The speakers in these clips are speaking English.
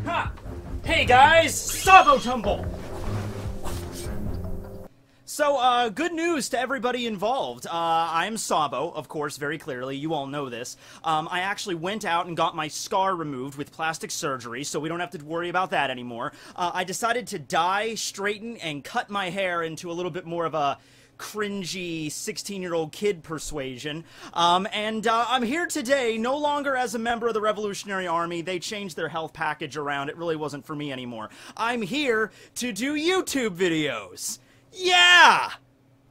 Ha! Hey guys, Sabo Tumble! So, good news to everybody involved. I'm Sabo, of course, very clearly. You all know this. I actually went out and got my scar removed with plastic surgery, so we don't have to worry about that anymore. I decided to dye, straighten, and cut my hair into a little bit more of a cringy 16-year-old kid persuasion. I'm here today no longer as a member of the Revolutionary Army. They changed their health package around. It really wasn't for me anymore. I'm here to do YouTube videos. Yeah!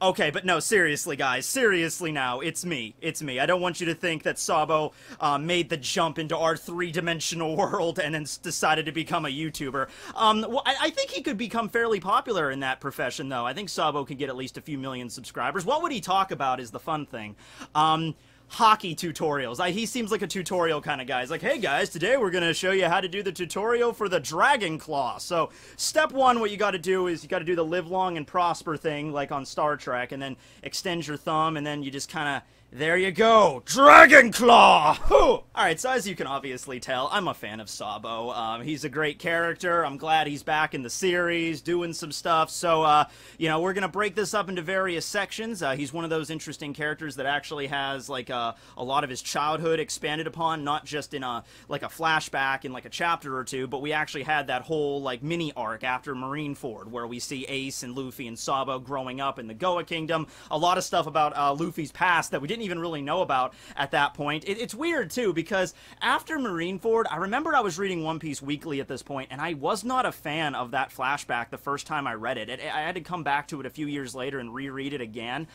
Okay, but no, seriously, guys. Seriously now. It's me. It's me. I don't want you to think that Sabo made the jump into our three-dimensional world and then decided to become a YouTuber. Well, I think he could become fairly popular in that profession, though. I think Sabo could get at least a few million subscribers. What would he talk about is the fun thing. Hockey tutorials. He seems like a tutorial kind of guy. He's like, hey guys, today we're going to show you how to do the tutorial for the Dragon Claw. So, step one, what you got to do is you got to do the live long and prosper thing, like on Star Trek, and then extend your thumb, and then you just kind of, there you go, Dragon Claw! Alright, so as you can obviously tell, I'm a fan of Sabo. He's a great character. I'm glad he's back in the series, doing some stuff. So, you know, we're gonna break this up into various sections. He's one of those interesting characters that actually has, like, a lot of his childhood expanded upon, not just in a flashback in, like, a chapter or two, but we actually had that whole, like, mini arc after Marineford, where we see Ace and Luffy and Sabo growing up in the Goa Kingdom. A lot of stuff about, Luffy's past that we didn't even really know about at that point. It's weird too, because after Marineford, I remembered I was reading One Piece weekly at this point, and I was not a fan of that flashback the first time I read it. I had to come back to it a few years later and reread it again,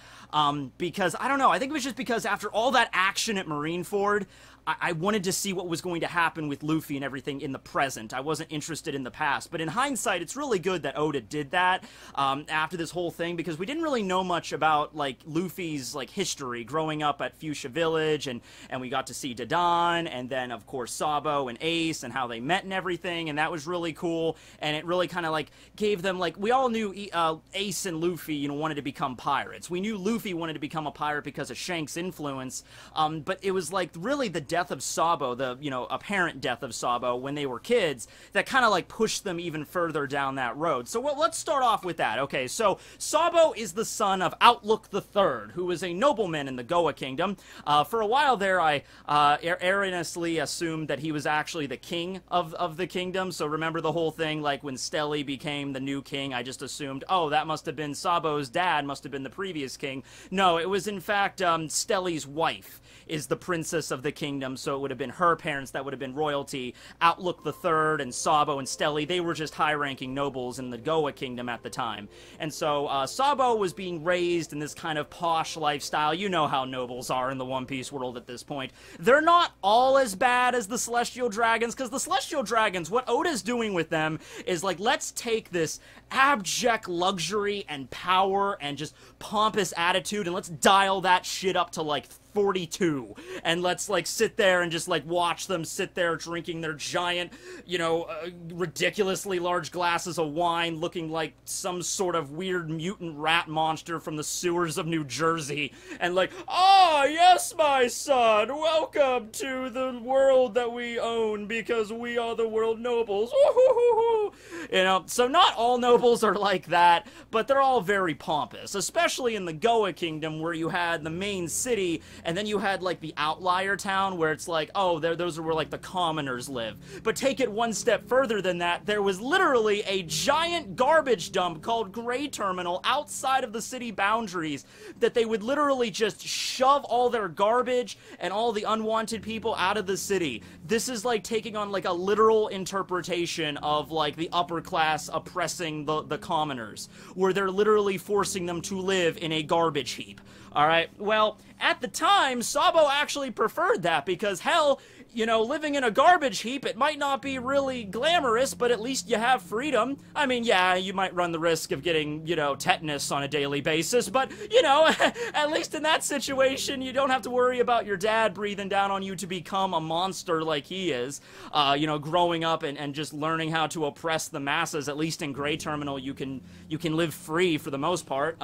because, I don't know, I think it was just because after all that action at Marineford, I wanted to see what was going to happen with Luffy and everything in the present. I wasn't interested in the past. But in hindsight, it's really good that Oda did that after this whole thing, because we didn't really know much about, like, Luffy's, like, history growing up at Fuchsia Village, and we got to see Dadan, and then, of course, Sabo and Ace, and how they met and everything, and that was really cool, and it really kind of, like, gave them, like, we all knew Ace and Luffy, you know, wanted to become pirates. We knew Luffy wanted to become a pirate because of Shank's influence, but it was, like, really the death of Sabo, the, you know, apparent death of Sabo when they were kids, that kind of, like, pushed them even further down that road. So, well, let's start off with that. Okay, so Sabo is the son of Outlook III, who was a nobleman in the Goa Kingdom. For a while there, I erroneously assumed that he was actually the king of the kingdom. So remember the whole thing, like, when Stelly became the new king, I just assumed, oh, that must have been Sabo's dad, must have been the previous king. No, it was, in fact, Stelly's wife is the princess of the kingdom, so it would have been her parents that would have been royalty. Outlook III and Sabo and Stelly, they were just high-ranking nobles in the Goa Kingdom at the time. And so, Sabo was being raised in this kind of posh lifestyle. You know how nobles are in the One Piece world at this point. They're not all as bad as the Celestial Dragons, because the Celestial Dragons, what Oda's doing with them is, like, let's take this abject luxury and power and just pompous attitude, and let's dial that shit up to, like, 42, and let's, like, sit there and just, like, watch them sit there drinking their giant, you know, ridiculously large glasses of wine, looking like some sort of weird mutant rat monster from the sewers of New Jersey, and like, ah, yes, my son, welcome to the world that we own, because we are the world nobles, you know. So not all nobles are like that, but they're all very pompous, especially in the Goa Kingdom, where you had the main city, and then you had, like, the outlier town where it's like, oh, those are where, like, the commoners live. But take it one step further than that, there was literally a giant garbage dump called Gray Terminal outside of the city boundaries that they would literally just shove all their garbage and all the unwanted people out of the city. This is, like, taking on, like, a literal interpretation of, like, the upper class oppressing the commoners, where they're literally forcing them to live in a garbage heap. Alright, well, at the time, Sabo actually preferred that, because, hell, you know, living in a garbage heap, it might not be really glamorous, but at least you have freedom. I mean, yeah, you might run the risk of getting, you know, tetanus on a daily basis, but, you know, at least in that situation, you don't have to worry about your dad breathing down on you to become a monster like he is. You know, growing up and just learning how to oppress the masses. At least in Gray Terminal, you can live free for the most part.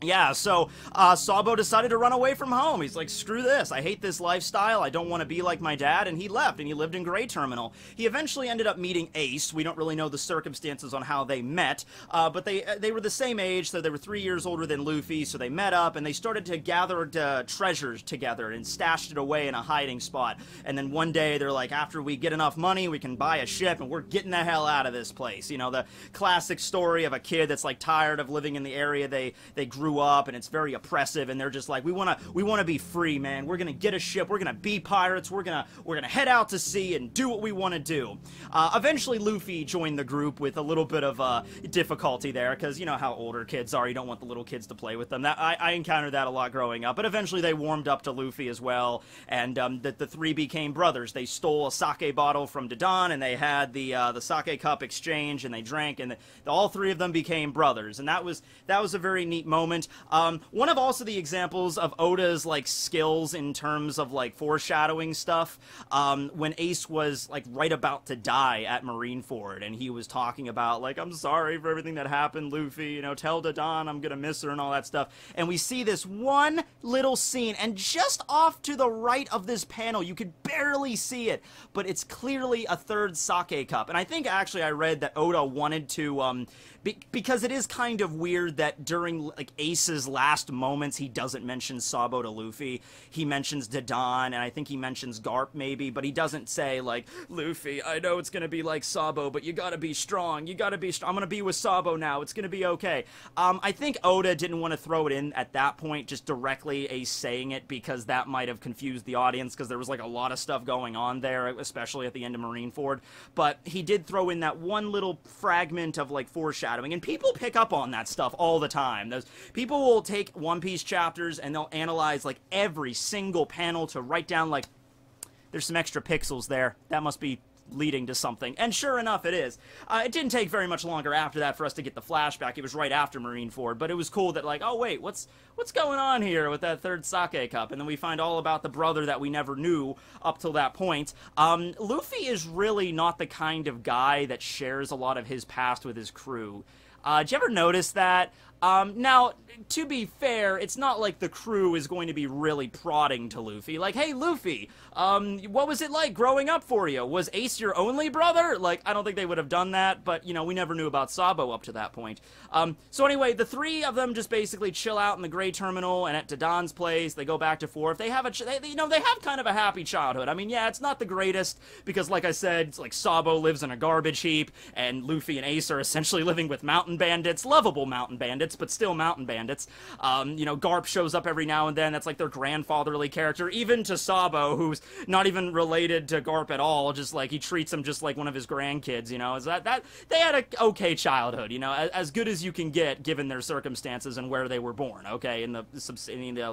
Yeah, so Sabo decided to run away from home. He's like, screw this, I hate this lifestyle, I don't want to be like my dad, and he left, and he lived in Gray Terminal. He eventually ended up meeting Ace. We don't really know the circumstances on how they met, but they were the same age, so they were 3 years older than Luffy, so they met up, and they started to gather treasures together and stashed it away in a hiding spot. And then one day, they're like, after we get enough money, we can buy a ship, and we're getting the hell out of this place. You know, the classic story of a kid that's like tired of living in the area they grew up, and it's very oppressive, and they're just like, we want to be free, man. We're gonna get a ship, we're gonna be pirates, we're gonna head out to sea and do what we want to do. Eventually Luffy joined the group with a little bit of difficulty there, because you know how older kids are, you don't want the little kids to play with them. I encountered that a lot growing up, but eventually they warmed up to Luffy as well, and the three became brothers. They stole a sake bottle from Dadan, and they had the sake cup exchange, and they drank, and all three of them became brothers, and that was a very neat moment. One of also the examples of Oda's like skills in terms of like foreshadowing stuff, when Ace was like right about to die at Marineford, and he was talking about like, I'm sorry for everything that happened, Luffy, you know, tell Dadan I'm gonna miss her and all that stuff, and we see this one little scene, and just off to the right of this panel, you could barely see it, but it's clearly a third sake cup, and I think actually I read that Oda wanted to, because it is kind of weird that during like Ace's last moments he doesn't mention Sabo to Luffy. He mentions Dadan, and I think he mentions Garp maybe, but he doesn't say like, Luffy, I know it's gonna be like Sabo, but you gotta be strong, I'm gonna be with Sabo now, it's gonna be okay. I think Oda didn't want to throw it in at that point, just directly Ace saying it, because that might have confused the audience, because there was like a lot of stuff going on there, especially at the end of Marineford, but he did throw in that one little fragment of like foreshadowing, and people pick up on that stuff all the time. Those people will take One Piece chapters and they'll analyze like every single panel to write down like, there's some extra pixels there, that must be leading to something, and sure enough it is. It didn't take very much longer after that for us to get the flashback. It was right after Marineford, but it was cool that like, oh wait, what's going on here with that third sake cup, and then we find all about the brother that we never knew up till that point. Luffy is really not the kind of guy that shares a lot of his past with his crew. Did you ever notice that? Now, to be fair, it's not like the crew is going to be really prodding to Luffy. Like, hey, Luffy, what was it like growing up for you? Was Ace your only brother? Like, I don't think they would have done that, but, you know, we never knew about Sabo up to that point. So anyway, the three of them just basically chill out in the Gray Terminal and at Dadan's place. They go back to Forth. They have they have kind of a happy childhood. I mean, yeah, it's not the greatest, because like I said, it's like Sabo lives in a garbage heap, and Luffy and Ace are essentially living with mountain bandits, lovable mountain bandits, but still mountain bandits. You know, Garp shows up every now and then. That's like their grandfatherly character, even to Sabo, who's not even related to Garp at all. Just like, he treats him just like one of his grandkids, you know. Is that they had a okay childhood, you know, as good as you can get given their circumstances and where they were born, okay, in the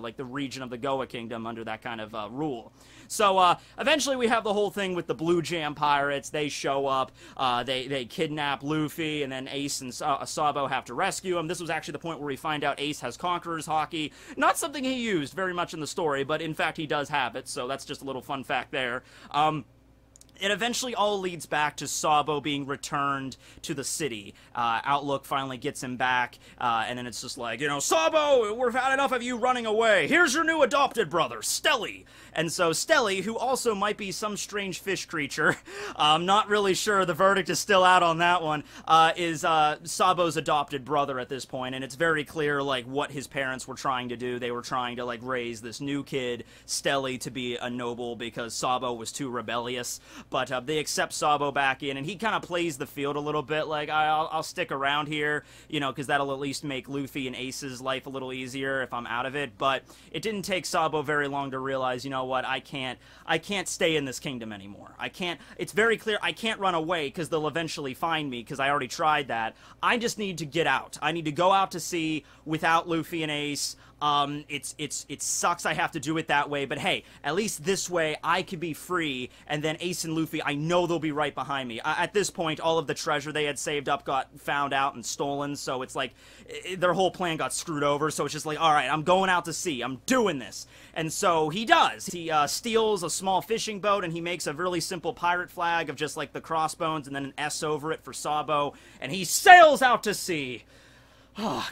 like the region of the Goa Kingdom under that kind of rule. So eventually we have the whole thing with the Blue Jam pirates. They show up, they kidnap Luffy, and then Ace and Sabo have to rescue him. This was actually the point where we find out Ace has Conqueror's Haki. Not something he used very much in the story, but in fact he does have it, so that's just a little fun fact there. It eventually all leads back to Sabo being returned to the city. Outlook finally gets him back, and then it's just like, you know, Sabo, we've had enough of you running away. Here's your new adopted brother, Stelly. And so Stelly, who also might be some strange fish creature, not really sure, the verdict is still out on that one, is Sabo's adopted brother at this point, and it's very clear, like, what his parents were trying to do. They were trying to, like, raise this new kid, Stelly, to be a noble because Sabo was too rebellious. But they accept Sabo back in, and he kind of plays the field a little bit, like, I'll stick around here, you know, because that'll at least make Luffy and Ace's life a little easier if I'm out of it. But it didn't take Sabo very long to realize, you know what, I can't stay in this kingdom anymore. It's very clear, I can't run away because they'll eventually find me, because I already tried that. I just need to get out. I need to go out to sea without Luffy and Ace. It sucks I have to do it that way, but hey, at least this way I could be free, and then Ace and Luffy, I know they'll be right behind me. At this point, all of the treasure they had saved up got found out and stolen, so it's like, their whole plan got screwed over, so it's just like, alright, I'm going out to sea, I'm doing this. And so he does. He steals a small fishing boat, and he makes a really simple pirate flag of just like the crossbones and then an S over it for Sabo, and he sails out to sea.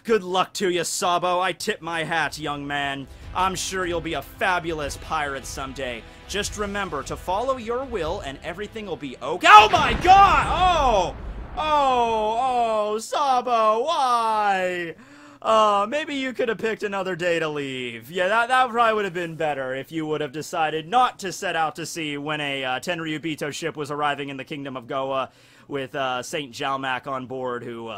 Good luck to you, Sabo. I tip my hat, young man. I'm sure you'll be a fabulous pirate someday. Just remember to follow your will and everything will be okay. Oh my god! Oh, Sabo, why? Maybe you could have picked another day to leave. Yeah, that probably would have been better if you would have decided not to set out to sea when a Tenryubito ship was arriving in the Kingdom of Goa with Saint Jalmac on board, who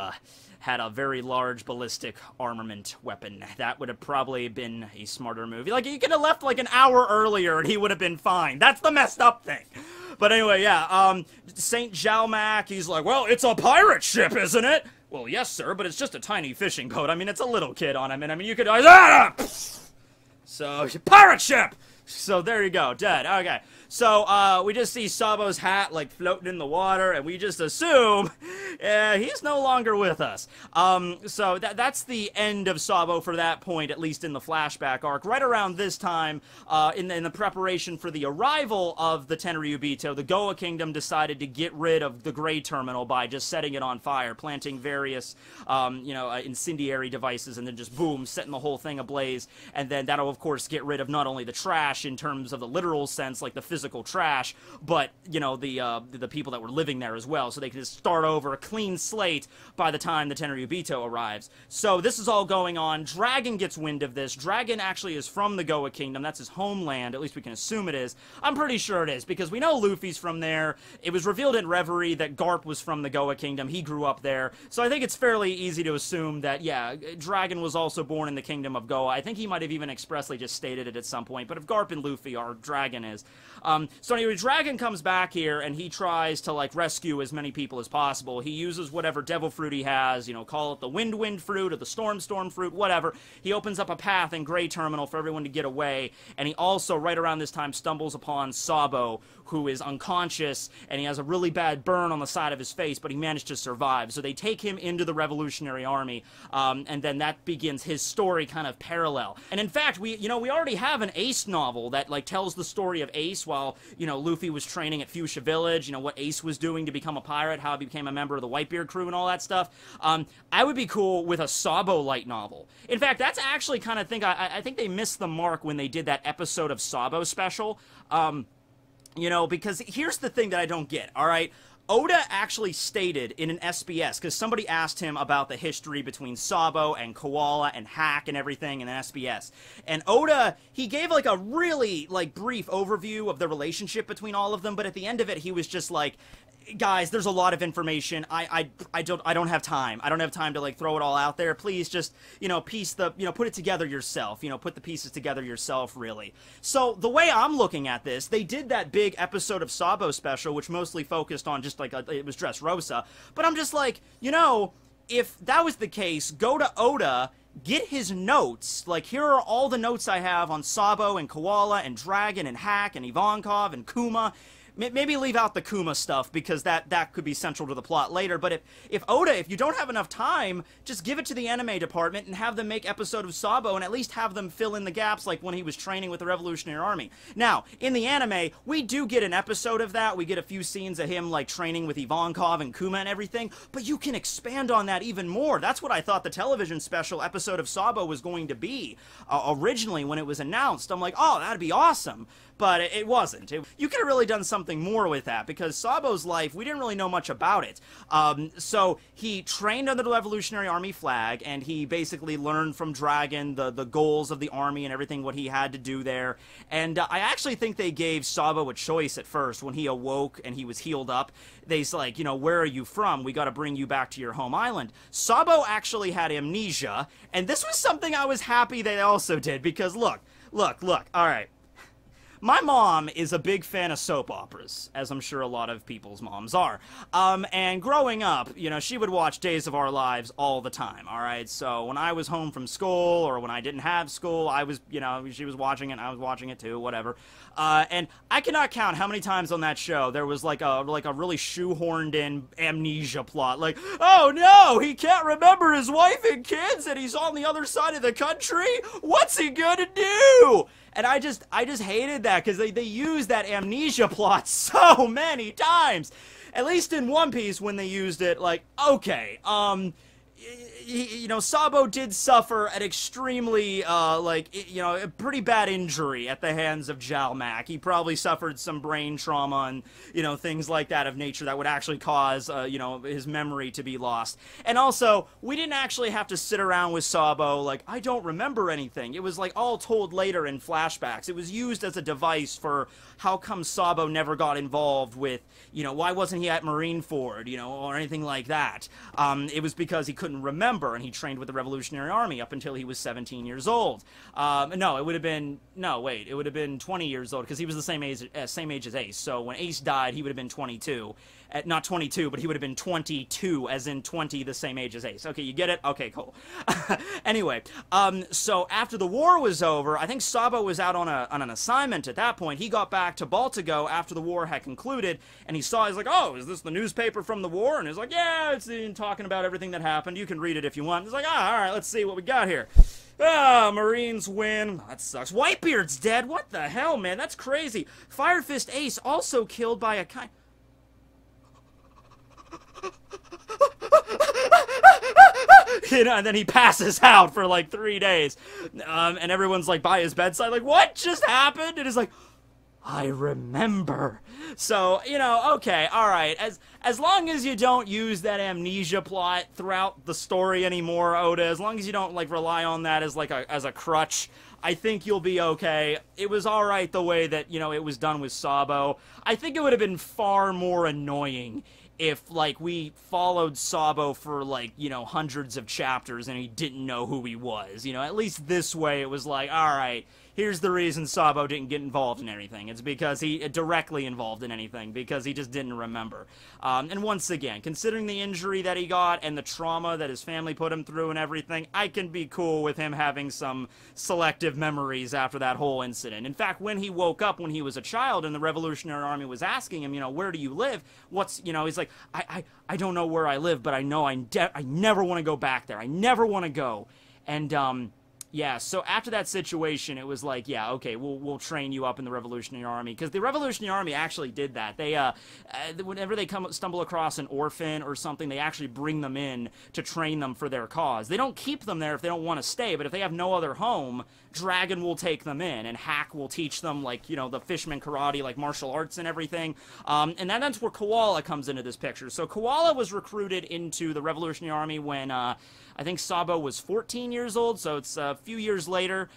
had a very large ballistic armament weapon. That would have probably been a smarter movie. Like, you could have left like an hour earlier and he would have been fine. That's the messed up thing. But anyway, yeah, Saint Jalmac, he's like, well, it's a pirate ship, isn't it? Well, yes, sir, but it's just a tiny fishing boat. I mean, it's a little kid on him, and I mean, you could... So, pirate ship! So, there you go, dead. Okay. So, we just see Sabo's hat, like, floating in the water, and we just assume he's no longer with us. So, that's the end of Sabo for that point, at least in the flashback arc. Right around this time, in the preparation for the arrival of the Tenryubito, the Goa Kingdom decided to get rid of the Gray Terminal by just setting it on fire, planting various, incendiary devices, and then just, boom, setting the whole thing ablaze. And then that'll, of course, get rid of not only the trash in terms of the literal sense, like the physical trash, but, you know, the people that were living there as well, so they can just start over, a clean slate by the time the Tenryubito arrives. So this is all going on. Dragon gets wind of this. Dragon actually is from the Goa Kingdom. That's his homeland. At least we can assume it is. I'm pretty sure it is, because we know Luffy's from there. It was revealed in Reverie that Garp was from the Goa Kingdom. He grew up there. So I think it's fairly easy to assume that, yeah, Dragon was also born in the Kingdom of Goa. I think he might have even expressly just stated it at some point, but if Garp and Luffy are, Dragon is. So anyway, Dragon comes back here, and he tries to, like, rescue as many people as possible. He uses whatever devil fruit he has, you know, call it the wind fruit or the storm fruit, whatever. He opens up a path in Gray Terminal for everyone to get away, and he also, right around this time, stumbles upon Sabo, who is unconscious, and he has a really bad burn on the side of his face, but he managed to survive. So they take him into the Revolutionary Army, and then that begins his story kind of parallel. And in fact, we already have an Ace novel that, like, tells the story of Ace while, you know, Luffy was training at Fuchsia Village, you know, what Ace was doing to become a pirate, how he became a member of the Whitebeard crew and all that stuff. I would be cool with a Sabo light novel. In fact, that's actually kind of thing, I think they missed the mark when they did that episode of Sabo Special. You know, because here's the thing that I don't get, alright? Oda actually stated in an SBS, because somebody asked him about the history between Sabo and Koala and Hack and everything in an SBS. And Oda, he gave like a really, like, brief overview of the relationship between all of them, but at the end of it, he was just like, guys, there's a lot of information. I don't have time. I don't have time to, like, throw it all out there. Please just, you know, put it together yourself. You know, put the pieces together yourself, really. So, the way I'm looking at this, they did that big episode of Sabo Special, which mostly focused on just, like, it was Dressrosa. But I'm just like, you know, if that was the case, go to Oda, get his notes. Like, here are all the notes I have on Sabo and Koala and Dragon and Hack and Ivankov and Kuma. Maybe leave out the Kuma stuff, because that could be central to the plot later, but if Oda, if you don't have enough time, just give it to the anime department and have them make episode of Sabo and at least have them fill in the gaps, like when he was training with the Revolutionary Army. Now, in the anime, we do get an episode of that. We get a few scenes of him, like, training with Ivankov and Kuma and everything, but you can expand on that even more. That's what I thought the television special episode of Sabo was going to be originally when it was announced. I'm like, oh, that'd be awesome. But it wasn't. You could have really done something more with that, because Sabo's life, we didn't really know much about it. So he trained under the Revolutionary Army flag, and he basically learned from Dragon the goals of the army and everything, what he had to do there. And I actually think they gave Sabo a choice at first when he awoke and he was healed up. They's like, you know, where are you from? We got to bring you back to your home island. Sabo actually had amnesia, and this was something I was happy they also did, because look, all right. My mom is a big fan of soap operas, as I'm sure a lot of people's moms are. And growing up, you know, she would watch Days of Our Lives all the time, alright? So when I was home from school, or when I didn't have school, I was, you know, she was watching it, and I was watching it too, whatever. And I cannot count how many times on that show there was like a really shoehorned in amnesia plot. Like, oh no, he can't remember his wife and kids, and he's on the other side of the country? What's he gonna do? And I just hated that, because they used that amnesia plot so many times. At least in One Piece, when they used it, like, okay, you know, Sabo did suffer an extremely, you know, a pretty bad injury at the hands of Jalmac. He probably suffered some brain trauma and, you know, things like that of nature that would actually cause, you know, his memory to be lost. And also, we didn't actually have to sit around with Sabo, like, I don't remember anything. It was, like, all told later in flashbacks. It was used as a device for how come Sabo never got involved with, you know, why wasn't he at Marineford, you know, or anything like that. It was because he couldn't remember, and he trained with the Revolutionary Army up until he was 17 years old. No, it would have been, no, wait, it would have been 20 years old, because he was the same age as Ace. So when Ace died, he would have been 22. Not 22, but he would have been 22, as in 20, the same age as Ace. Okay, you get it? Okay, cool. Anyway, so after the war was over, I think Sabo was out on an assignment at that point. He got back to Baltigo after the war had concluded, and he's like, oh, is this the newspaper from the war? And he's like, yeah, it's talking about everything that happened. You can read it if you want. He's like, all right, let's see what we got here. Ah, Marines win. That sucks. Whitebeard's dead. What the hell, man? That's crazy. Fire Fist Ace also killed by a kind... You know, and then he passes out for like 3 days, and everyone's like by his bedside, like, what just happened? And he's like, I remember. So, you know, okay, alright, as long as you don't use that amnesia plot throughout the story anymore, Oda, as long as you don't, like, rely on that as, like, as a crutch, I think you'll be okay. It was alright the way that, you know, it was done with Sabo. I think it would have been far more annoying if, like, we followed Sabo for, like, you know, hundreds of chapters and he didn't know who he was. You know, at least this way it was like, alright, here's the reason Sabo didn't get involved in anything. It's because he directly involved in anything, because he just didn't remember. And once again, considering the injury that he got and the trauma that his family put him through and everything, I can be cool with him having some selective memories after that whole incident. In fact, when he woke up when he was a child and the Revolutionary Army was asking him, you know, where do you live? What's, you know, he's like, I don't know where I live, but I know I never want to go back there. I never want to go. And, yeah, so after that situation, it was like, yeah, okay, we'll train you up in the Revolutionary Army, because the Revolutionary Army actually did that. They, whenever they stumble across an orphan or something, they actually bring them in to train them for their cause. They don't keep them there if they don't want to stay, but if they have no other home, Dragon will take them in, and Hack will teach them, like, you know, the Fishman karate, like, martial arts and everything. And that's where Koala comes into this picture. So Koala was recruited into the Revolutionary Army when, I think Sabo was 14 years old, so it's a few years later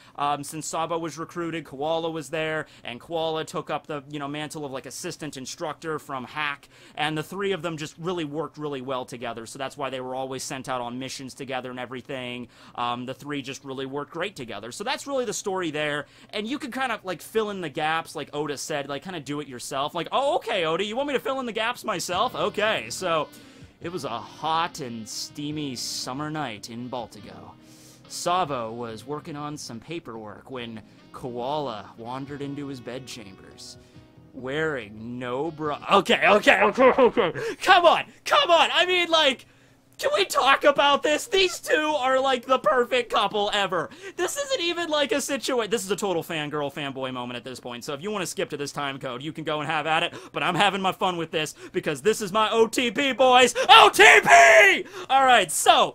since Sabo was recruited. Koala was there, and Koala took up the, you know, mantle of, like, assistant instructor from Hack, and the three of them just really worked really well together, so that's why they were always sent out on missions together and everything. The three just really worked great together, so that's really the story there, and you can kind of, like, fill in the gaps, like Oda said, like, kind of do it yourself, like, oh, okay, Oda, you want me to fill in the gaps myself? Okay, so... It was a hot and steamy summer night in Baltigo. Sabo was working on some paperwork when Koala wandered into his bedchambers, wearing no bra. Okay. Come on! I mean, like, can we talk about this? These two are, like, the perfect couple ever. This isn't even, like, a situation. This is a total fangirl, fanboy moment at this point, so if you want to skip to this time code, you can go and have at it, but I'm having my fun with this, because this is my OTP, boys! OTP! Alright, so,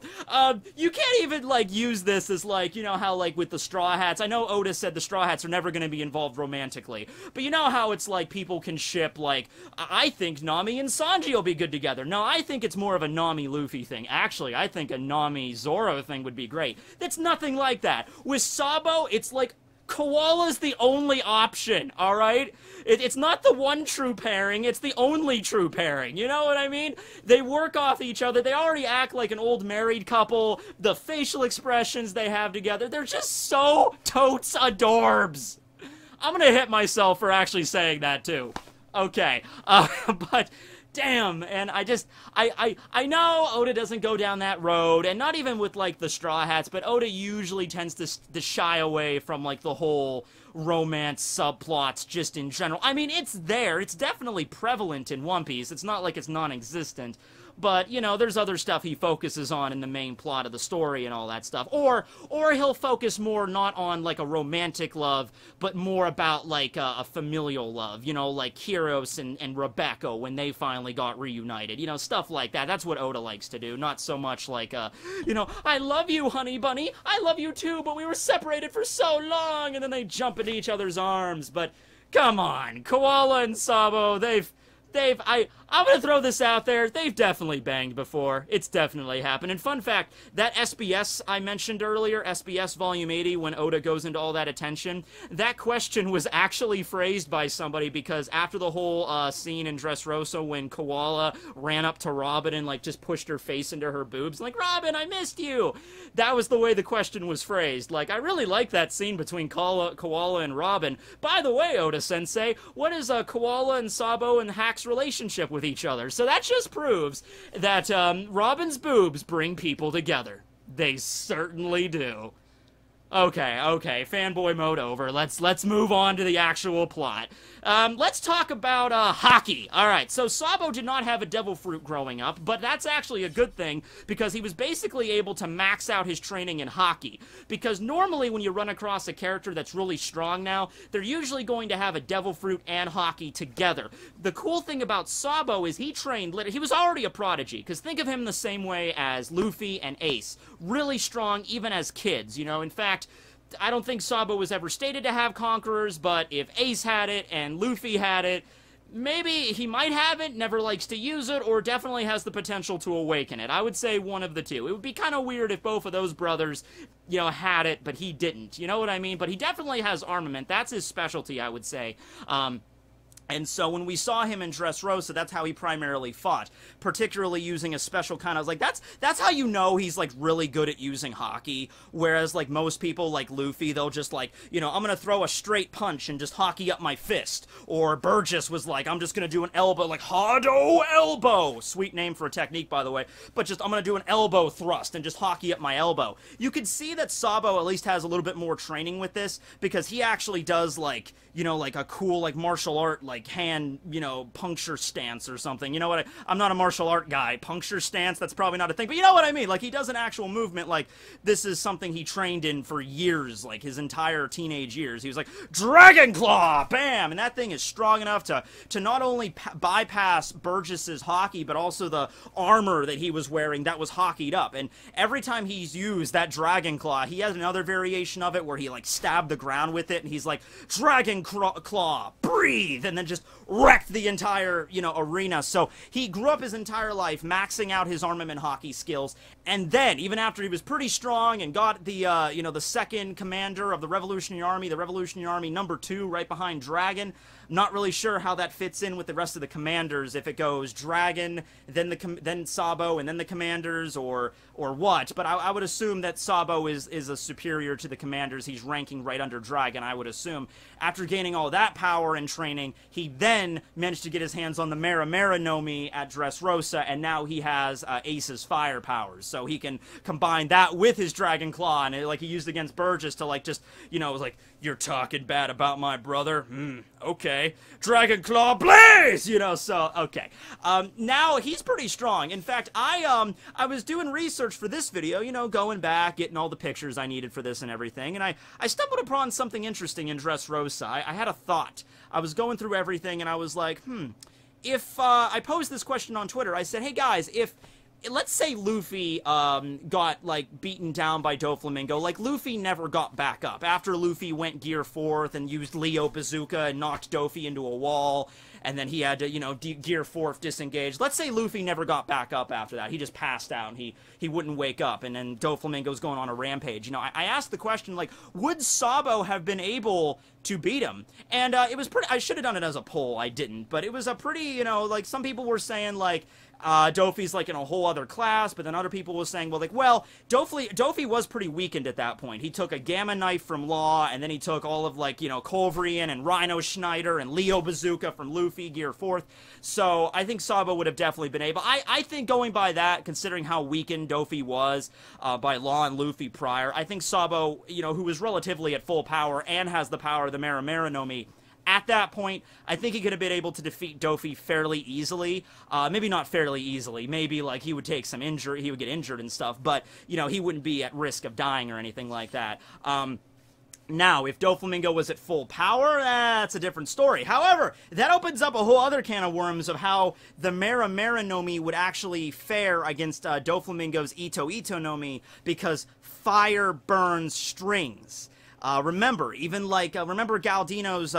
you can't even, like, use this as, like, you know how, like, with the Straw Hats, I know Oda said the Straw Hats are never gonna be involved romantically, but you know how it's, like, people can ship, like, I think Nami and Sanji will be good together. No, I think it's more of a Nami-Luffy thing. Actually, I think a Nami-Zoro thing would be great. That's nothing like that. With Sabo, it's like Koala's the only option, alright? It's not the one true pairing, it's the only true pairing, you know what I mean? They work off each other, they already act like an old married couple, the facial expressions they have together, they're just so totes adorbs. I'm gonna hit myself for actually saying that too. Okay, but... Damn, and I know Oda doesn't go down that road, and not even with, like, the Straw Hats, but Oda usually tends to shy away from, like, the whole romance subplots just in general. I mean, it's there. It's definitely prevalent in One Piece. It's not like it's non-existent. But, you know, there's other stuff he focuses on in the main plot of the story and all that stuff. Or he'll focus more not on, like, a romantic love, but more about, like, a familial love. You know, like Kyros and Rebecca when they finally got reunited. You know, stuff like that. That's what Oda likes to do. Not so much like, you know, I love you, honey bunny. I love you too, but we were separated for so long. And then they jump into each other's arms. But, come on. Koala and Sabo, I'm gonna throw this out there, they've definitely banged before. It's definitely happened. And fun fact, that SBS I mentioned earlier, SBS Volume 80, when Oda goes into all that attention, that question was actually phrased by somebody because after the whole scene in Dressrosa when Koala ran up to Robin and, like, just pushed her face into her boobs, like, Robin, I missed you! That was the way the question was phrased. Like, I really like that scene between Koala and Robin. By the way, Oda-sensei, what is Koala and Sabo and Hack's relationship with each other? So that just proves that Robin's boobs bring people together. They certainly do. Okay, fanboy mode over. Let's move on to the actual plot. Let's talk about hockey. Alright, so Sabo did not have a devil fruit growing up, but that's actually a good thing because he was basically able to max out his training in hockey. Because normally when you run across a character that's really strong now, they're usually going to have a devil fruit and hockey together. The cool thing about Sabo is he was already a prodigy, because think of him the same way as Luffy and Ace. Really strong even as kids, you know. In fact, I don't think Sabo was ever stated to have conquerors, but if Ace had it and Luffy had it, maybe he might have it, never likes to use it, or definitely has the potential to awaken it. I would say one of the two. It would be kind of weird if both of those brothers, you know, had it, but he didn't. You know what I mean? But he definitely has armament. That's his specialty, I would say. And so when we saw him in Dressrosa, that's how he primarily fought, particularly using a special kind of, like, that's how you know he's, like, really good at using hockey, whereas, like, most people, like Luffy, they'll just, like, you know, I'm gonna throw a straight punch and just hockey up my fist, or Burgess was like, I'm just gonna do an elbow, like, Hado elbow, sweet name for a technique, by the way, but just, I'm gonna do an elbow thrust and just hockey up my elbow. You could see that Sabo at least has a little bit more training with this, because he actually does, like, you know, like, a cool, like, martial art, like, hand, you know, puncture stance or something. You know what? I'm not a martial art guy. Puncture stance, that's probably not a thing. But you know what I mean? Like, he does an actual movement. Like, this is something he trained in for years, like, his entire teenage years. He was like, Dragon Claw! Bam! And that thing is strong enough to not only bypass Burgess's hockey, but also the armor that he was wearing that was hockeyed up. And every time he's used that Dragon Claw, he has another variation of it where he, like, stabbed the ground with it, and he's like, Dragon Claw, breathe! And then just wrecked the entire, you know, arena. So he grew up his entire life maxing out his armament hockey skills, and then, even after he was pretty strong and got the, you know, the second commander of the Revolutionary Army number 2, right behind Dragon, not really sure how that fits in with the rest of the commanders, if it goes Dragon, then Sabo, and then the commanders, or what, but I would assume that Sabo is a superior to the commanders. He's ranking right under Dragon, I would assume. After gaining all that power and training, he then managed to get his hands on the Mera Mera Nomi at Dressrosa, and now he has Ace's fire powers, so he can combine that with his Dragon Claw, and like he used against Burgess to, like, just, you know, it was like, you're talking bad about my brother? Okay. Dragon Claw, blaze! You know, so, okay. Now, he's pretty strong. In fact, I was doing research for this video, you know, going back, getting all the pictures I needed for this and everything, and I stumbled upon something interesting in Dressrosa. I had a thought. I was going through everything, and I was like, if, I posed this question on Twitter. I said, hey guys, let's say Luffy got, like, beaten down by Doflamingo. Like, Luffy never got back up. After Luffy went Gear 4th and used Leo Bazooka and knocked Dofi into a wall, and then he had to, you know, Gear 4th disengage. Let's say Luffy never got back up after that. He just passed out, and he wouldn't wake up, and then Doflamingo's going on a rampage. You know, I asked the question, like, would Sabo have been able to beat him? And it was pretty, I should have done it as a poll, I didn't, but it was a pretty, you know, like, some people were saying, like, Dofi's like in a whole other class, but then other people were saying, well, Dofi was pretty weakened at that point. He took a Gamma Knife from Law, and then he took all of, like, Culverian and Rhino Schneider and Leo Bazooka from Luffy, Gear 4th. So I think Sabo would have definitely been able. I think going by that, considering how weakened Dofi was by Law and Luffy prior, I think Sabo, who was relatively at full power and has the power of the Mera Mera no Mi, at that point, I think he could have been able to defeat Dofi fairly easily. Maybe not fairly easily. Maybe, like, he would take some injury, he would get injured and stuff, but, he wouldn't be at risk of dying or anything like that. Now, if Doflamingo was at full power, that's a different story. However, that opens up a whole other can of worms of how the Mera Mera no Mi would actually fare against Doflamingo's Ito Ito no Mi, because fire burns strings. Remember Galdino's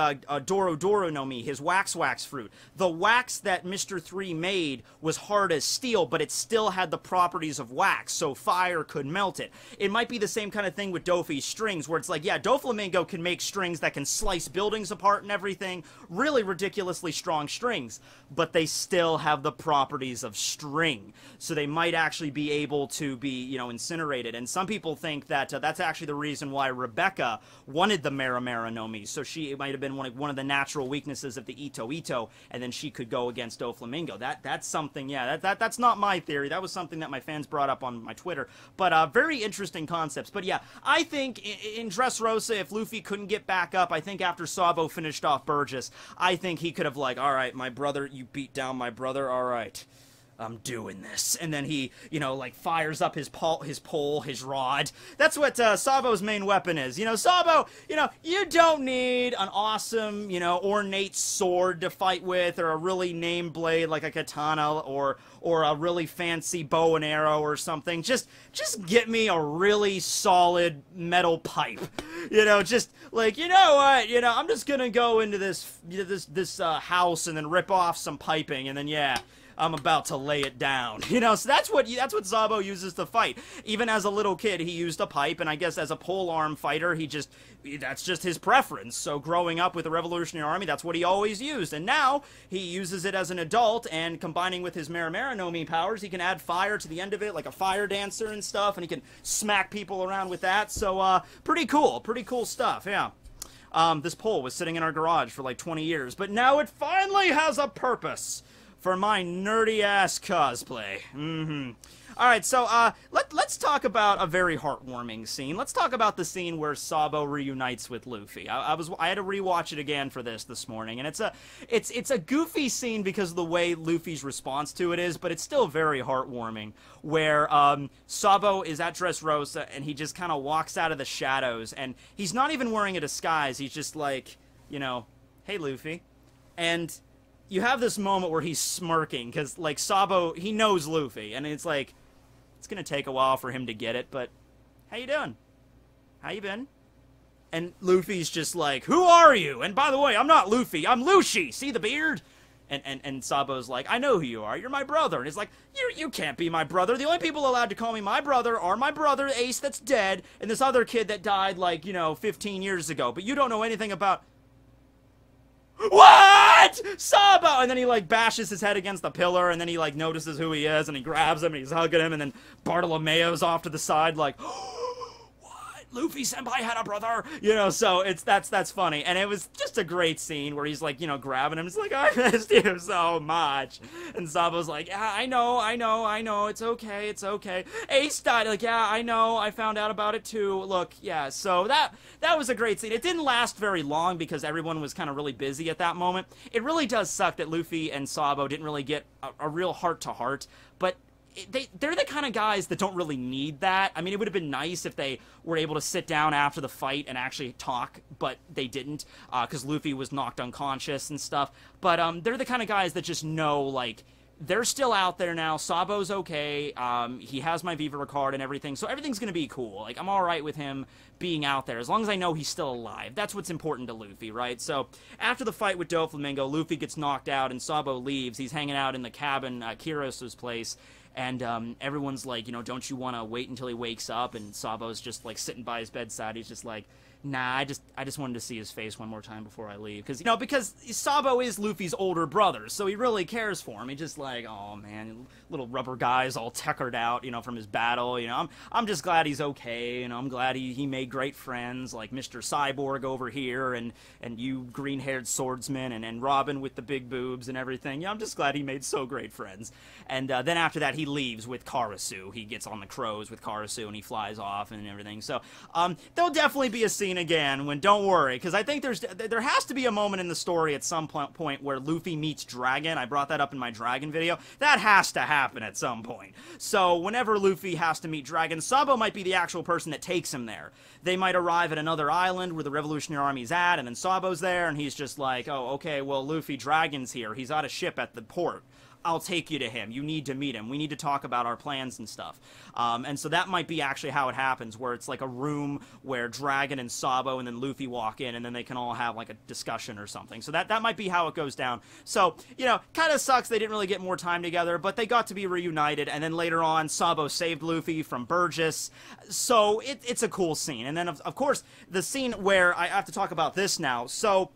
Doro Doro no Mi, his Wax fruit. The wax that Mr. 3 made was hard as steel, but it still had the properties of wax, so fire could melt it. It might be the same kind of thing with Dofi's strings, where it's like, yeah, Doflamingo can make strings that can slice buildings apart and everything, really ridiculously strong strings, but they still have the properties of string, so they might actually be able to be, incinerated. And some people think that that's actually the reason why Rebecca wanted the Mera Mera no Mi, so it might have been one of the natural weaknesses of the Ito Ito, and then she could go against Doflamingo. That's something, yeah, that's not my theory. That was something that my fans brought up on my Twitter, but very interesting concepts. But yeah, I think in Dressrosa, if Luffy couldn't get back up, I think after Sabo finished off Burgess, I think he could have, like, all right, my brother, you beat down my brother, all right, I'm doing this. And then he, like, fires up his pole, his rod. That's what Sabo's main weapon is. Sabo, you don't need an awesome, ornate sword to fight with, or a really named blade like a katana, or a really fancy bow and arrow or something. Just get me a really solid metal pipe. Just like, what, I'm just gonna go into this house and then rip off some piping, and then, yeah, I'm about to lay it down. So that's what Sabo uses to fight. Even as a little kid, he used a pipe, and I guess as a polearm fighter, that's just his preference. So growing up with the Revolutionary Army, that's what he always used. And now, he uses it as an adult, and combining with his Mera Mera no Mi powers, he can add fire to the end of it, like a fire dancer and stuff, and he can smack people around with that. So, pretty cool stuff, yeah. This pole was sitting in our garage for like 20 years, but now it finally has a purpose for my nerdy-ass cosplay. Alright, so, let's talk about a very heartwarming scene. Let's talk about the scene where Sabo reunites with Luffy. I had to rewatch it again for this morning, and it's a goofy scene because of the way Luffy's response to it is, but it's still very heartwarming, where, Sabo is at Dressrosa, and he just kind of walks out of the shadows, and he's not even wearing a disguise, he's just like, hey, Luffy. And you have this moment where he's smirking, because, like, Sabo, he knows Luffy, and it's like, it's gonna take a while for him to get it, but how you doing? How you been? And Luffy's just like, who are you? And by the way, I'm not Luffy, I'm Lucy, see the beard? And Sabo's like, I know who you are, you're my brother. And he's like, you can't be my brother. The only people allowed to call me my brother are my brother, Ace, that's dead, and this other kid that died, like, 15 years ago, but you don't know anything about... What? Sabo! And then he, like, bashes his head against the pillar, and then he, like, notices who he is, and he grabs him, and he's hugging him, and then Bartolomeo's off to the side, like, what? Luffy-senpai had a brother! So that's funny. And it was just a great scene where he's, like, grabbing him. It's like, I missed you so much. And Sabo's like, yeah, I know, it's okay. Ace died, like, yeah, I know, I found out about it too. Look, yeah, so that was a great scene. It didn't last very long because everyone was kind of really busy at that moment. It really does suck that Luffy and Sabo didn't really get a real heart-to-heart, but they're the kind of guys that don't really need that. I mean, it would have been nice if they were able to sit down after the fight and actually talk, but they didn't, because Luffy was knocked unconscious and stuff. But they're the kind of guys that just know, like, they're still out there now. Sabo's okay. He has my Viva card and everything, so everything's gonna be cool. Like, I'm alright with him being out there, as long as I know he's still alive. That's what's important to Luffy, right? So, after the fight with Doflamingo, Luffy gets knocked out and Sabo leaves. He's hanging out in the cabin, Kiros's place, and everyone's like, don't you want to wait until he wakes up? And Sabo's just, like, sitting by his bedside. He's just like, Nah, I just wanted to see his face one more time before I leave, because because Sabo is Luffy's older brother, so he really cares for him. He just like, oh man, little rubber guy's all tuckered out, from his battle. I'm just glad he's okay. I'm glad he made great friends like Mr. Cyborg over here, and you green-haired swordsman, and Robin with the big boobs and everything. I'm just glad he made so great friends. And then after that, he leaves with Karasu. He gets on the crows with Karasu, and he flies off and everything. So there'll definitely be a scene again when, don't worry, because I think there has to be a moment in the story at some point where Luffy meets Dragon. I brought that up in my Dragon video. That has to happen at some point. So whenever Luffy has to meet Dragon, Sabo might be the actual person that takes him there. They might arrive at another island where the Revolutionary Army's at, and then Sabo's there, and he's just like, oh, okay, well, Luffy, Dragon's here. He's on a ship at the port. I'll take you to him. You need to meet him. We need to talk about our plans and stuff. And so that might be actually how it happens, where it's like a room where Dragon and Sabo and then Luffy walk in, and then they can all have like a discussion or something. So that might be how it goes down. So, kind of sucks they didn't really get more time together, but they got to be reunited, and then later on, Sabo saved Luffy from Burgess. So it's a cool scene. And then, of course, the scene where I have to talk about this now. So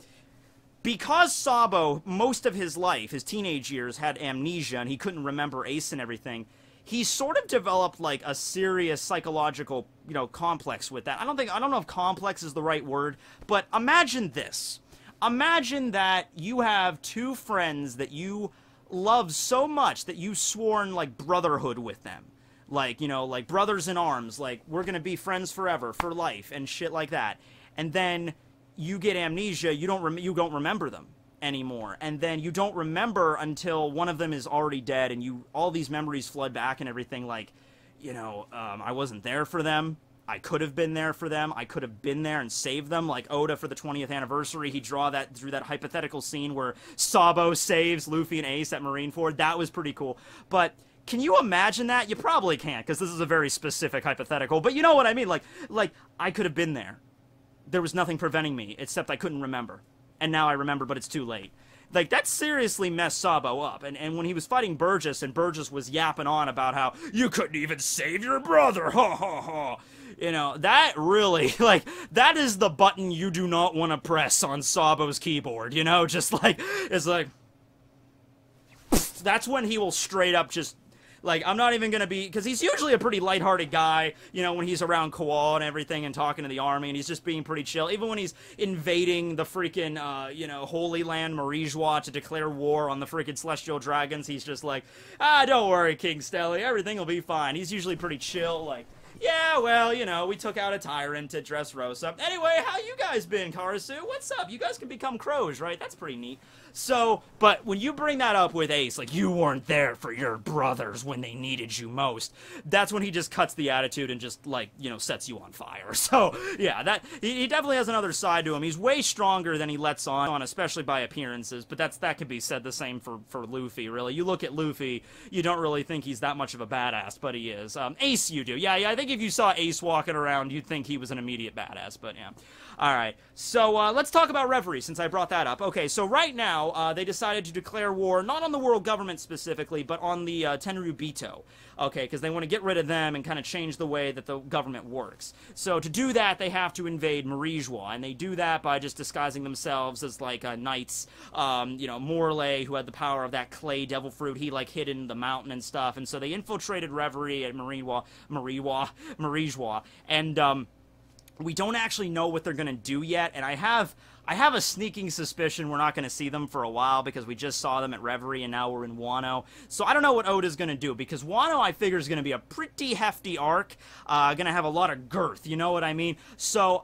because Sabo, most of his life, his teenage years, had amnesia and he couldn't remember Ace and everything, he sort of developed like a serious psychological, complex with that. I don't know if complex is the right word, but imagine this. Imagine that you have two friends that you love so much that you've sworn like brotherhood with them. Like, like brothers in arms, like we're gonna be friends forever, for life, and shit like that. And then you get amnesia, you don't remember them anymore, and then you don't remember until one of them is already dead, and all these memories flood back and everything, like, I wasn't there for them, I could have been there for them, I could have been there and saved them, like Oda for the 20th anniversary, he drew that through that hypothetical scene where Sabo saves Luffy and Ace at Marineford. That was pretty cool, but can you imagine that? You probably can't, because this is a very specific hypothetical, but you know what I mean, like I could have been there. There was nothing preventing me, except I couldn't remember. And now I remember, but it's too late. Like, that seriously messed Sabo up. And when he was fighting Burgess, and Burgess was yapping on about how, you couldn't even save your brother, ha ha ha. That really, like, that is the button you do not want to press on Sabo's keyboard, Just like, it's like, that's when he will straight up just, like, I'm not even gonna be, because he's usually a pretty lighthearted guy, when he's around Koala and everything and talking to the army, and he's just being pretty chill. Even when he's invading the freaking, Holy Land Marijois to declare war on the freaking Celestial Dragons, he's just like, don't worry, King Stelly, everything will be fine. He's usually pretty chill, like, yeah, well, we took out a tyrant to Dressrosa. Anyway, how you guys been, Karasu? What's up? You guys can become crows, right? That's pretty neat. So, but when you bring that up with Ace, like, you weren't there for your brothers when they needed you most, that's when he just cuts the attitude and just, like, sets you on fire. So, yeah, he definitely has another side to him. He's way stronger than he lets on, especially by appearances, but that could be said the same for Luffy, really. You look at Luffy, you don't really think he's that much of a badass, but he is. Ace, you do. Yeah, I think if you saw Ace walking around, you'd think he was an immediate badass, but yeah. Alright, so let's talk about Reverie, since I brought that up. Okay, so right now, they decided to declare war, not on the world government specifically, but on the Tenryubito. Okay, because they want to get rid of them and kind of change the way that the government works. So to do that, they have to invade Marijois, and they do that by just disguising themselves as, like, knights. Morlaix, who had the power of that clay devil fruit, he, like, hid in the mountain and stuff, and so they infiltrated Reverie at Marijois, and, we don't actually know what they're gonna do yet, and I have a sneaking suspicion we're not gonna see them for a while, because we just saw them at Reverie and now we're in Wano. So I don't know what Oda's gonna do, because Wano I figure is gonna be a pretty hefty arc, gonna have a lot of girth, you know what I mean? So,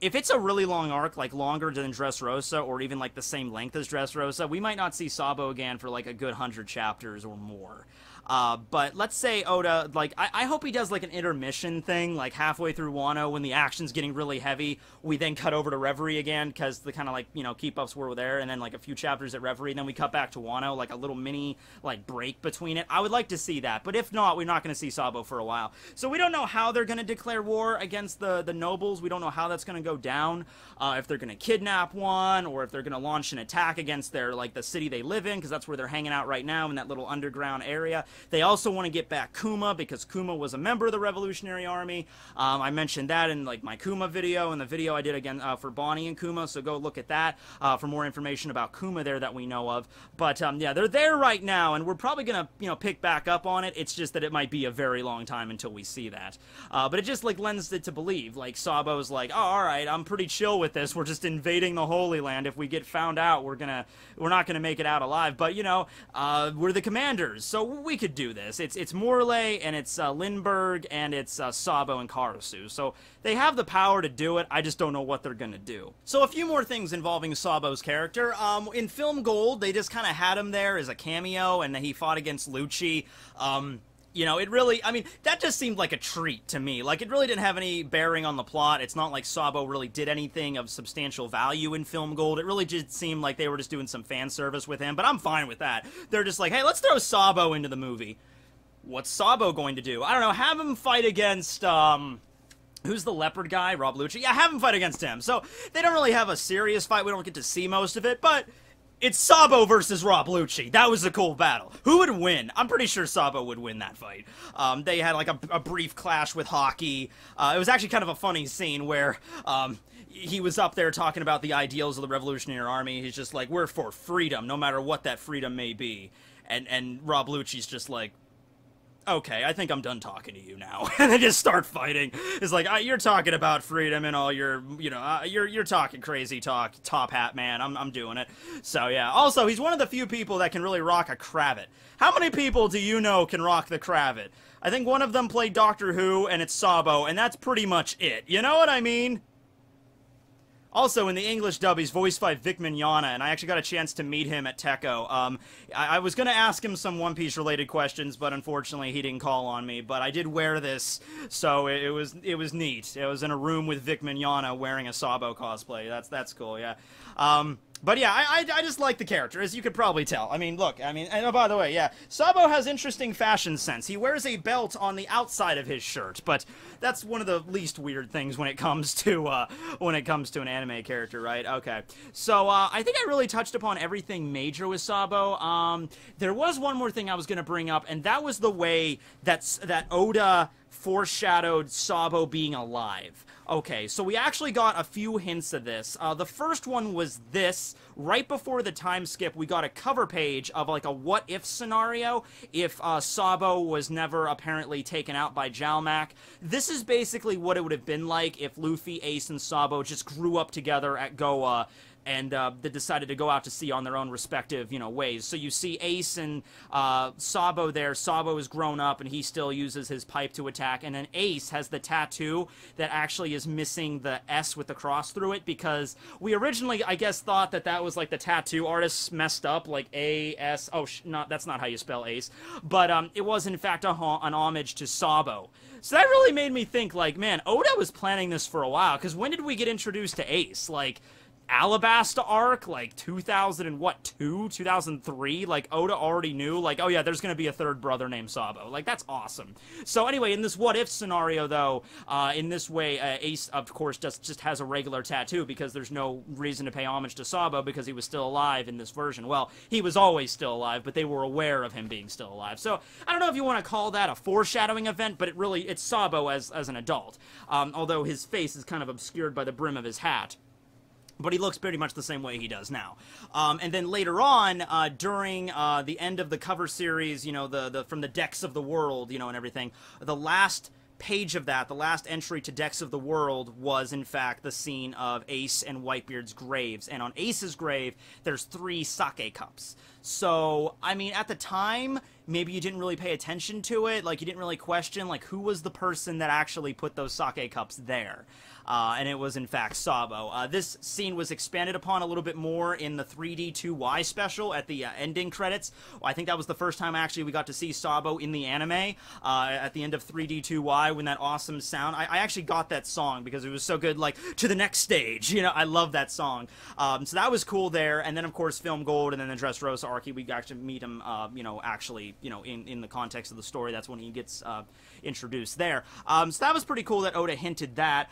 if it's a really long arc, like longer than Dressrosa, or even like the same length as Dressrosa, we might not see Sabo again for like a good 100 chapters or more. But let's say Oda, like, I hope he does, like, an intermission thing, like, halfway through Wano, when the action's getting really heavy, we then cut over to Reverie again, because the kind of, like, keep-ups were there, and then, like, a few chapters at Reverie, and then we cut back to Wano, like, a little mini, like, break between it. I would like to see that, but if not, we're not going to see Sabo for a while. So we don't know how they're going to declare war against the nobles. We don't know how that's going to go down, if they're going to kidnap one, or if they're going to launch an attack against their, like, the city they live in, because that's where they're hanging out right now, in that little underground area. They also want to get back Kuma, because Kuma was a member of the Revolutionary Army. I mentioned that in like my Kuma video, and the video I did again for Bonnie and Kuma, so go look at that for more information about Kuma there that we know of. But yeah, they're there right now, and we're probably gonna, you know, pick back up on it. It's just that it might be a very long time until we see that. But it just like lends it to believe, like Sabo's like, oh, all right, I'm pretty chill with this. We're just invading the Holy Land. If we get found out, we're not gonna make it out alive. But you know, we're the commanders, so we could do this. It's Morley, and it's Lindbergh, and it's Sabo and Karasu. So they have the power to do it. I just don't know what they're gonna do. So a few more things involving Sabo's character. In Film Gold, they just kind of had him there as a cameo, and he fought against Lucci. You know, it really, I mean, that just seemed like a treat to me. Like, it really didn't have any bearing on the plot. It's not like Sabo really did anything of substantial value in Film Gold. It really just seemed like they were just doing some fan service with him, but I'm fine with that. They're just like, hey, let's throw Sabo into the movie. What's Sabo going to do? I don't know, have him fight against, who's the leopard guy? Rob Lucci? Yeah, have him fight against him. So, they don't really have a serious fight. We don't get to see most of it, but it's Sabo versus Rob Lucci. That was a cool battle. Who would win? I'm pretty sure Sabo would win that fight. They had like a brief clash with Hockey. It was actually kind of a funny scene where he was up there talking about the ideals of the Revolutionary Army. He's just like, we're for freedom, no matter what that freedom may be. And Rob Lucci's just like, okay, I think I'm done talking to you now. And they just start fighting. It's like, you're talking about freedom and all your, you know, you're talking crazy talk, top hat man. I'm doing it. So yeah. Also, he's one of the few people that can really rock a cravat. How many people do you know can rock the cravat? I think one of them played Doctor Who, and it's Sabo, and that's pretty much it. You know what I mean? Also, in the English dub, he's voiced by Vic Mignogna, and I actually got a chance to meet him at Tekko. I was going to ask him some One Piece related questions, but unfortunately he didn't call on me. But I did wear this, so it was neat. It was in a room with Vic Mignogna wearing a Sabo cosplay. That's cool, yeah. But yeah, I just like the character, as you could probably tell. I mean, look, I mean, and oh, by the way, yeah, Sabo has interesting fashion sense. He wears a belt on the outside of his shirt, but that's one of the least weird things when it comes to an anime character, right? Okay, so I think I really touched upon everything major with Sabo. There was one more thing I was gonna bring up, and that was the way that Oda foreshadowed Sabo being alive. Okay, so we actually got a few hints of this. The first one was this. Right before the time skip, we got a cover page of like a what-if scenario if Sabo was never apparently taken out by Jalmac. This is basically what it would have been like if Luffy, Ace, and Sabo just grew up together at Goa and they decided to go out to sea on their own respective, you know, ways. So you see Ace and Sabo there. Sabo is grown up, and he still uses his pipe to attack. And then Ace has the tattoo that actually is missing the S with the cross through it, because we originally, I guess, thought that that was like the tattoo artist messed up, like A-S. Oh, that's not how you spell Ace. But it was, in fact, an homage to Sabo. So that really made me think, like, man, Oda was planning this for a while, because when did we get introduced to Ace? Like, Alabasta arc, like 2002, 2003, like Oda already knew, like, oh yeah, there's gonna be a third brother named Sabo. Like, that's awesome. So anyway, in this what-if scenario, though, in this way, Ace, of course, just has a regular tattoo, because there's no reason to pay homage to Sabo, because he was still alive in this version. Well, he was always still alive, but they were aware of him being still alive. So, I don't know if you want to call that a foreshadowing event, but it's Sabo as an adult. Although his face is kind of obscured by the brim of his hat. But he looks pretty much the same way he does now. And then later on, during the end of the cover series, you know, from the Decks of the World, you know, and everything, the last page of that, the last entry to Decks of the World, was in fact the scene of Ace and Whitebeard's graves. And on Ace's grave, there's 3 sake cups. So, I mean, at the time, maybe you didn't really pay attention to it, like, you didn't really question, like, who was the person that actually put those sake cups there? And it was, in fact, Sabo. This scene was expanded upon a little bit more in the 3D2Y special at the ending credits. I think that was the first time, actually, we got to see Sabo in the anime, at the end of 3D2Y, when that awesome sound, I actually got that song because it was so good, like, to the next stage, you know, I love that song. So that was cool there, and then, of course, Film Gold, and then the Dressrosa arc, we got to meet him, you know, actually you know, in the context of the story, that's when he gets introduced there. So that was pretty cool that Oda hinted that.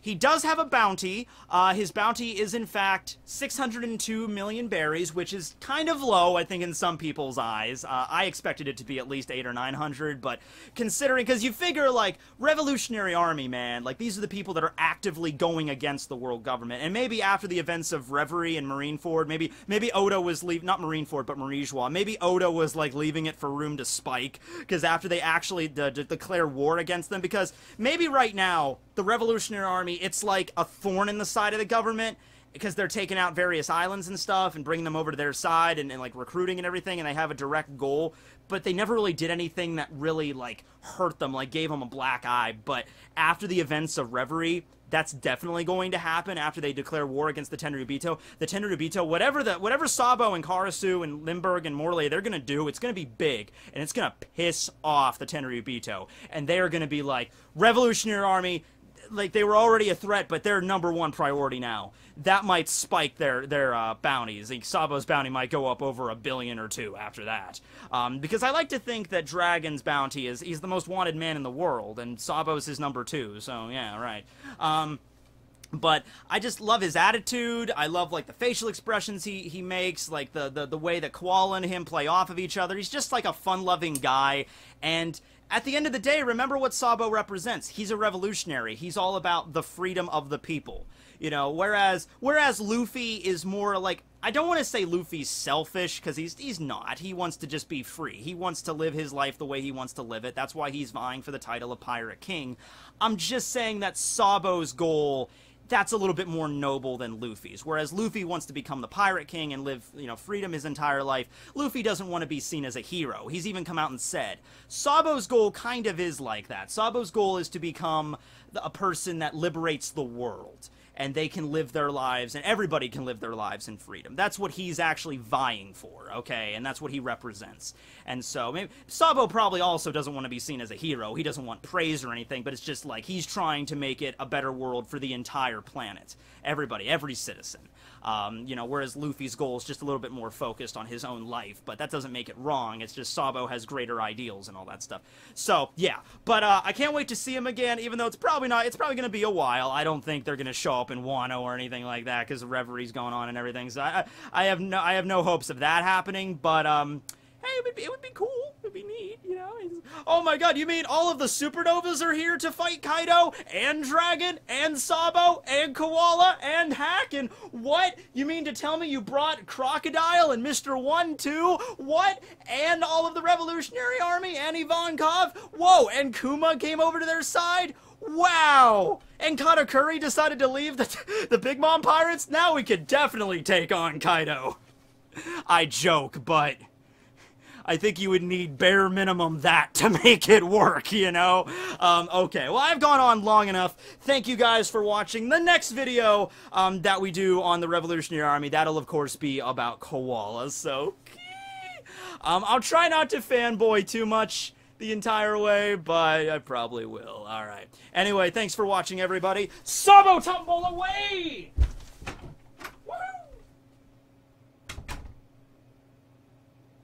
He does have a bounty. His bounty is, in fact, 602 million berries, which is kind of low, I think, in some people's eyes. I expected it to be at least 800 or 900, but considering, because you figure, like, Revolutionary Army, man, like, these are the people that are actively going against the world government, and maybe after the events of Reverie and Marineford, maybe Oda was leaving, not Marineford, but Marijois, maybe Oda was, like, leaving it for room to spike, because after they actually declare war against them, because maybe right now, the Revolutionary Army, it's like a thorn in the side of the government, because they're taking out various islands and stuff and bringing them over to their side and like recruiting and everything, and they have a direct goal, but they never really did anything that really like hurt them, like gave them a black eye. But after the events of Reverie, that's definitely going to happen after they declare war against the Tenryubito. The Tenryubito, whatever Sabo and Karasu and Limburg and Morley they're gonna do, it's gonna be big, and it's gonna piss off the Tenryubito, and they are gonna be like, Revolutionary Army, like, they were already a threat, but they're #1 priority now. That might spike their bounties. Like, Sabo's bounty might go up over 1 billion or 2 after that. Because I like to think that Dragon's bounty is, he's the most wanted man in the world, and Sabo's is #2, so yeah, right. But I just love his attitude. I love, like, the facial expressions he makes, like, the way that Koala and him play off of each other. He's just, like, a fun-loving guy, and at the end of the day, remember what Sabo represents. He's a revolutionary. He's all about the freedom of the people. You know, whereas Luffy is more like, I don't want to say Luffy's selfish, because he's not. He wants to just be free. He wants to live his life the way he wants to live it. That's why he's vying for the title of Pirate King. I'm just saying that Sabo's goal, that's a little bit more noble than Luffy's. Whereas Luffy wants to become the Pirate King and live, you know, freedom his entire life. Luffy doesn't want to be seen as a hero. He's even come out and said, Sabo's goal kind of is like that. Sabo's goal is to become a person that liberates the world, and they can live their lives, and everybody can live their lives in freedom. That's what he's actually vying for, okay? And that's what he represents. And so, maybe Sabo probably also doesn't want to be seen as a hero. He doesn't want praise or anything, but it's just like, he's trying to make it a better world for the entire planet. Everybody, every citizen. You know, whereas Luffy's goal is just a little bit more focused on his own life, but that doesn't make it wrong. It's just Sabo has greater ideals and all that stuff. So, yeah. But, I can't wait to see him again, even though it's probably going to be a while. I don't think they're going to show up in Wano or anything like that, because Reverie's going on and everything. So, I have no hopes of that happening, but, hey, it would be cool. It would be neat, you know? Oh my god, you mean all of the Supernovas are here to fight Kaido, and Dragon, and Sabo, and Koala, and Hack, and what? You mean to tell me you brought Crocodile and Mr. 1 too? What? And all of the Revolutionary Army, and Ivankov? Whoa, and Kuma came over to their side? Wow! And Katakuri decided to leave the Big Mom Pirates? Now we could definitely take on Kaido. I joke, but I think you would need bare minimum that to make it work, you know? Okay, well, I've gone on long enough. Thank you guys for watching. The next video that we do on the Revolutionary Army, that'll, of course, be about Koala, so I'll try not to fanboy too much the entire way, but I probably will. Alright. Anyway, thanks for watching, everybody. Sabo tumble away!